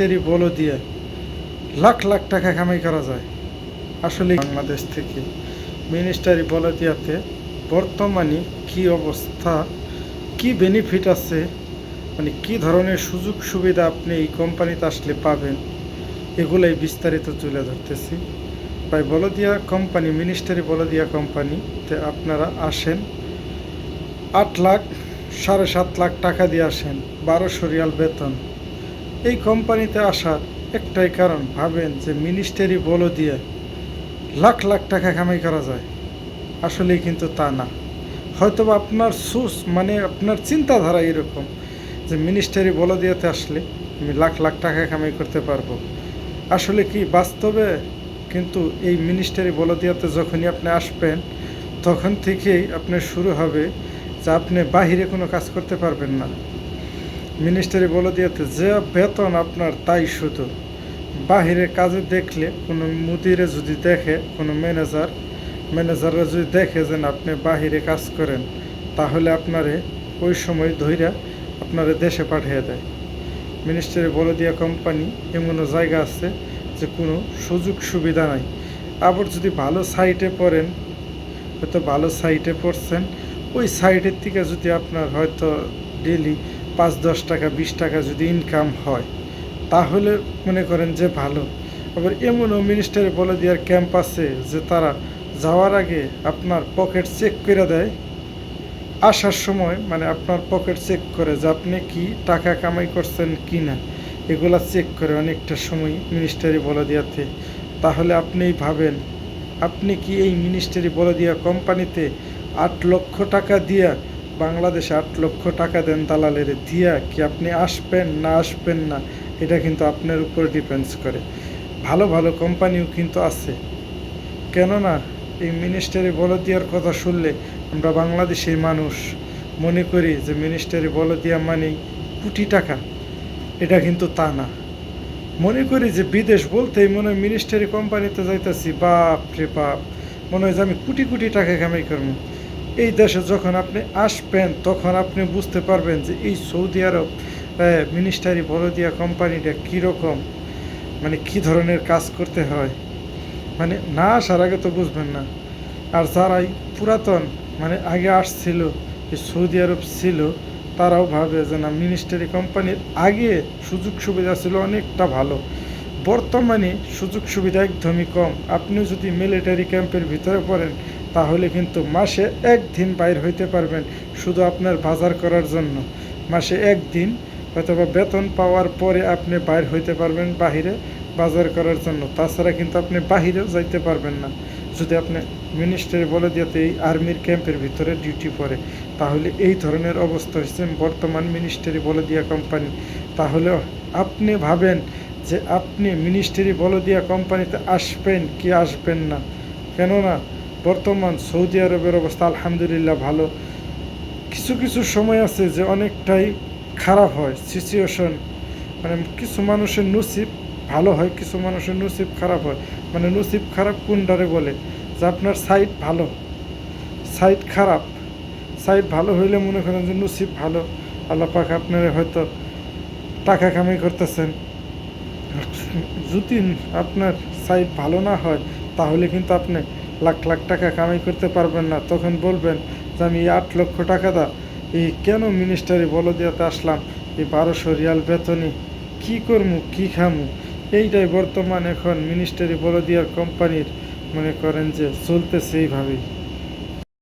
Ministry বলো দিয়ে লাখ লাখ টাকা কামাই করা যায়। আসলে বাংলাদেশ থেকে মিনিস্টারি বলো দিয়াতে বর্তমানে কি অবস্থা, কি বেনিফিট আছে, মানে কি ধরনের সুযোগ সুবিধা আপনি এই কোম্পানিতে আসলে পাবেন, এগুলাই বিস্তারিত তুলে ধরতেছি। তাই বলদিয়া কোম্পানি, মিনিস্টারি বলদিয়া কোম্পানিতে আপনারা আসেন, 8 লাখ 7.5 লাখ টাকা দিয়ে আসেন, 1200 রিয়াল বেতন। এই কোম্পানিতে আসার একটাই কারণ, ভাবেন যে মিনিস্টারি বলো দিয়ে লাখ লাখ টাকা কামাই করা যায়। আসলেই কিন্তু তা না। হয়তোবা আপনার সোর্স, মানে আপনার চিন্তাধারা এরকম যে মিনিস্টারি বলো দিয়েতে আসলে আমি লাখ লাখ টাকা কামাই করতে পারবো। আসলে কি বাস্তবে কিন্তু এই মিনিস্টারি বলো দিয়াতে যখনই আপনি আসবেন, তখন থেকেই আপনার শুরু হবে যে আপনি বাহিরে কোনো কাজ করতে পারবেন না। মিনিস্টারি বলে দিয়েতে যে বেতন আপনার, তাই শুধু বাহিরে কাজে দেখলে কোনো মুদিরে যদি দেখে, কোনো ম্যানেজাররা যদি দেখে যে আপনি বাহিরে কাজ করেন, তাহলে আপনারে ওই সময় ধইরা আপনারে দেশে পাঠিয়ে দেয়। মিনিস্টারি বলে দিয়া কোম্পানি এমনও জায়গা আছে যে কোনো সুযোগ সুবিধা নাই। আবার যদি ভালো সাইটে পড়েন, হয়তো ভালো সাইটে পড়ছেন, ওই সাইটের থেকে যদি আপনার হয়তো ডেলি 5-10 টাকা 20 টাকা যদি ইনকাম হয়, তাহলে মনে করেন যে ভালো। আবার এমনও মিনিস্টারি বলে দেওয়ার ক্যাম্প আছে যে তারা যাওয়ার আগে আপনার পকেট চেক করে দেয়, আসার সময় মানে আপনার পকেট চেক করে যে আপনি কি টাকা কামাই করছেন কি না, এগুলা চেক করে অনেকটা সময় মিনিস্টারি বলে দেওয়াতে। তাহলে আপনিই ভাবেন, আপনি কি এই মিনিস্টারি বলে দেওয়া কোম্পানিতে 8 লক্ষ টাকা দিয়া, বাংলাদেশে 8 লক্ষ টাকা দেন দালালের দিয়া, কি আপনি আসবেন না আসবেন না, এটা কিন্তু আপনার উপর ডিপেন্ডস করে। ভালো ভালো কোম্পানিও কিন্তু আছে, কেননা এই মিনিস্টারি বলে দেওয়ার কথা শুনলে আমরা বাংলাদেশের মানুষ মনে করি যে মিনিস্টারি বলে দেওয়া মানেই কোটি টাকা। এটা কিন্তু তা না। মনে করি যে বিদেশ বলতেই মনে হয় মিনিস্টারি কোম্পানিতে যাইতেছি, বাপ রে বাপ, মনে হয় যে আমি কোটি কোটি টাকা কামাই করবো। এই দেশে যখন আপনি আসবেন, তখন আপনি বুঝতে পারবেন যে এই সৌদি আরব মিনিস্টারি বলে দেওয়া কোম্পানিটা কীরকম, মানে কী ধরনের কাজ করতে হয়। মানে না আসার আগে তো বুঝবেন না। আর যারাই পুরাতন, মানে আগে আসছিল, এই সৌদি আরব ছিল, তারাও ভাবে যে না, মিনিস্টারি কোম্পানির আগে সুযোগ সুবিধা ছিল অনেকটা ভালো, বর্তমানে সুযোগ সুবিধা একদমই কম। আপনি যদি মিলিটারি ক্যাম্পের ভিতরে পড়েন, তাহলে কিন্তু মাসে 1 দিন বাইর হইতে পারবেন শুধু আপনার বাজার করার জন্য। মাসে 1 দিন অথবা বেতন পাওয়ার পরে আপনি বাইর হইতে পারবেন বাহিরে বাজার করার জন্য, তাছাড়া কিন্তু আপনি বাহিরেও যাইতে পারবেন না যদি আপনি মিনিস্টারি বলে দিতে এই আর্মির ক্যাম্পের ভিতরে ডিউটি পড়ে। তাহলে এই ধরনের অবস্থা হচ্ছে বর্তমান মিনিস্টারি বলে দিয়া কোম্পানি। তাহলে আপনি ভাবেন যে আপনি মিনিস্টারি বলে দিয়া কোম্পানিতে আসবেন কি আসবেন না। কেননা বর্তমান সৌদি আরবের অবস্থা আলহামদুলিল্লাহ ভালো। কিছু কিছু সময় আছে যে অনেকটাই খারাপ হয় সিচুয়েশন, মানে কিছু মানুষের নসিব ভালো হয়, কিছু মানুষের নসিব খারাপ হয়। মানে নসিব খারাপ কোনটারে বলে, যে আপনার সাইড ভালো, সাইড খারাপ। সাইড ভালো হইলে মনে করেন যে নসিব ভালো, আল্লাহ পাক আপনারা হয়তো টাকা কামাই করতেছেন। যদি আপনার সাইড ভালো না হয়, তাহলে কিন্তু আপনি লাখ লাখ টাকা কামাই করতে পারবেন না। তখন বলবেন যে আমি 8 লক্ষ টাকা এই কেন মিনিস্টারি বলে দিয়াতে আসলাম, এই 1200 রিয়াল বেতনে কী করবো কী খামু। এইটাই বর্তমান এখন মিনিস্টারি বলে দেওয়ার কোম্পানির মনে করেন যে চলতেছে এইভাবেই।